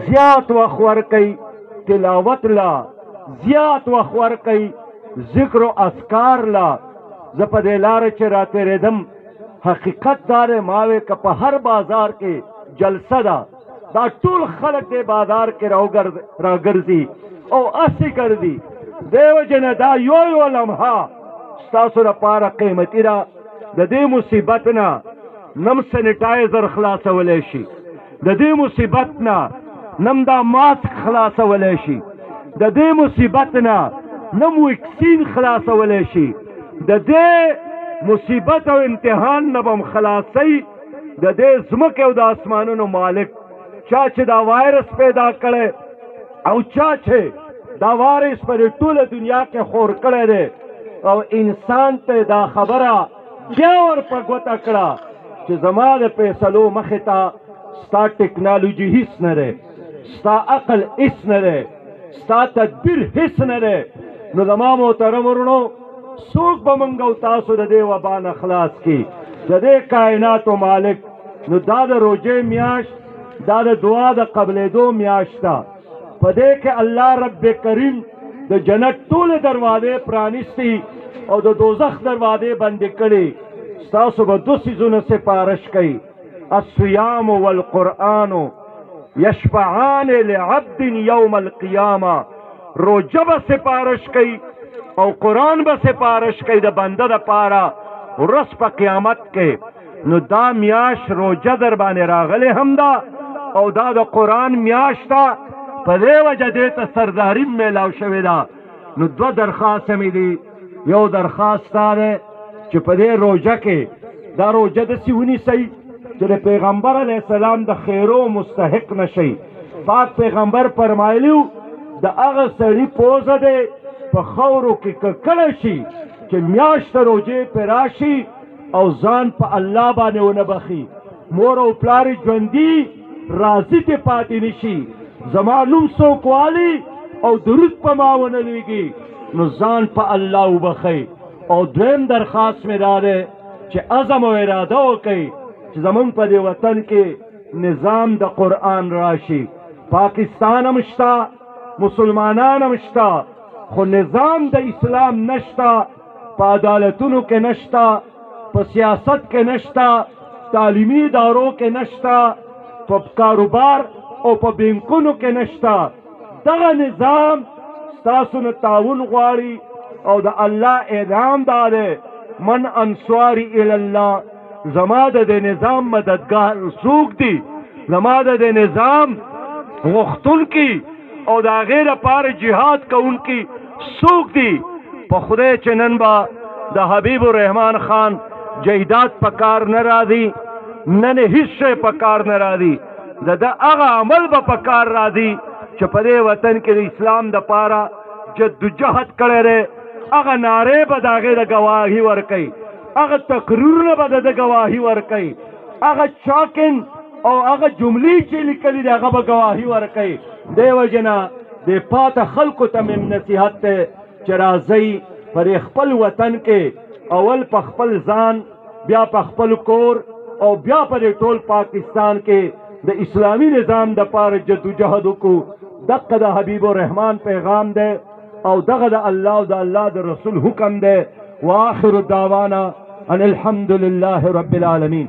زیات وخت ورکئ تلاوت لا، زیات وخت ورکئ ذکر و اذکار لا. زه په دې لاره چې راتېرېدم حقیقت دا دی ما وې که په هر بازار کې جلسه ده دا ټول خلک دې بازار کې راګرځي او هسې ګرځي. دې وجې نه دا یو لمحه ستاسو لپاره قیمتي ده. د دې مصیبت نه نم سینیټایزر خلاصولی شي، د دې مصیبت نه نم دا ماسک خلاصولی شي، د دې مصیبت نه نم ویکسین خلاصولی شي، د دې مصیبت او امتحان نه به م خلاصوي د دې ځمکې او د اسمانونو مالک چا چې دا وایرس پیدا کړی او چا چې دا وایرس په دې ټوله دنیا کې خور کړی دی او انسان ته دا خبره بیا ور په ګوته کړه چې زما د فیصلو مخې ته ستا ټکنالوژي هیڅ نه دی، ستا عقل هیڅ نه دی، ستا تدبیر هیڅ نه دی. نو زما محترم ورونو څوک به موږ او تاسو د دې وبا نه خلاص کړي؟ د دې کائناتو مالک. نو دا د روژې میاشت دا د دعا د قبلېدو میاشت ده. په دې کې الله رب کریم د جنت ټولې دروازې پرانیستي او د دوزخ دروازې بندې کړي. ستاسو به دو څیزونه سفارش کوي، الصیام والقرآن یشفعان لعبد یوم القیامه. روژه به سفارش کوي او قرآن به سفارش کوي د بنده دپاره ورځ په قیامت کې. نو دا میاشت روژه در باندې راغلی هم ده او دا د قرآن میاشت ده، په دې وجه دې ته سرداري میلاو شوې ده. نو دوه درخواست مې دي. یو درخواست دا دی چې په دې روژه کې دا روژه داسې ونیسئ چې د پیغمبر علیه السلام د خیرو مستحق نشئ. پاک پیغمبر فرمایلي و د هغه سړي پوزه دی په خاورو کې ککړه شي چې میاشت روژې پرې راشي او ځان په الله باندې ونه بخي، مور او پلار ژوندي راضي دې پاتې نشي، زما نوم څوک والي او درود په ما ونه لیږي، نو ځان په الله وبخئ. او دویم درخواست مې دا دی چې عزم او اراده وکئ چې زمونږ په دې وطن کې نظام د قرآن راشي. پاکستان هم شته، مسلمانان هم شته، خو نظام د اسلام نشته، په عدالتونو کې نشته، په سیاست کې نشته، تعلیمي ادارو کې نشته، په کاروبار او په بینکونو کې نشته. دغه نظام ستاسو نه تعاون غواړي او د الله اعلان دا دی من انصاري الی الله. زما د دې نظام مددګار څوک دي؟ زما د دې نظام غوښتونکي او د هغې لپاره جهاد کوونکي څوک دي؟ په خدای چې نن به د حبیب الرحمن خان جهیدات په کار نه راځي، نن هیڅ شی په کار نه راځي، د ده هغه عمل به په کار راځي چې په دې وطن کې د اسلام دپاره جدوجهد کړی دی. هغه نارې به د هغې د ګواهي ورکوي، هغه تقریرونه به د ده ګواهي ورکوي، هغه چاکن او هغه جملې چې لیکلي دي هغه به ګواهي ورکوي. دې وجې نه د پاته خلکو ته مې نصیحت دی چې راځئ په دې خپل وطن کې اول په خپل ځان، بیا په خپل کور او بیا په دې ټول پاکستان کې د اسلامي نظام دپاره جدوجهد وکړو. دغه د حبیب الرحمن پیغام دی او دغه د الله او د الله د رسول حکم دی. واخر دعوانا ان الحمد لله رب العالمین.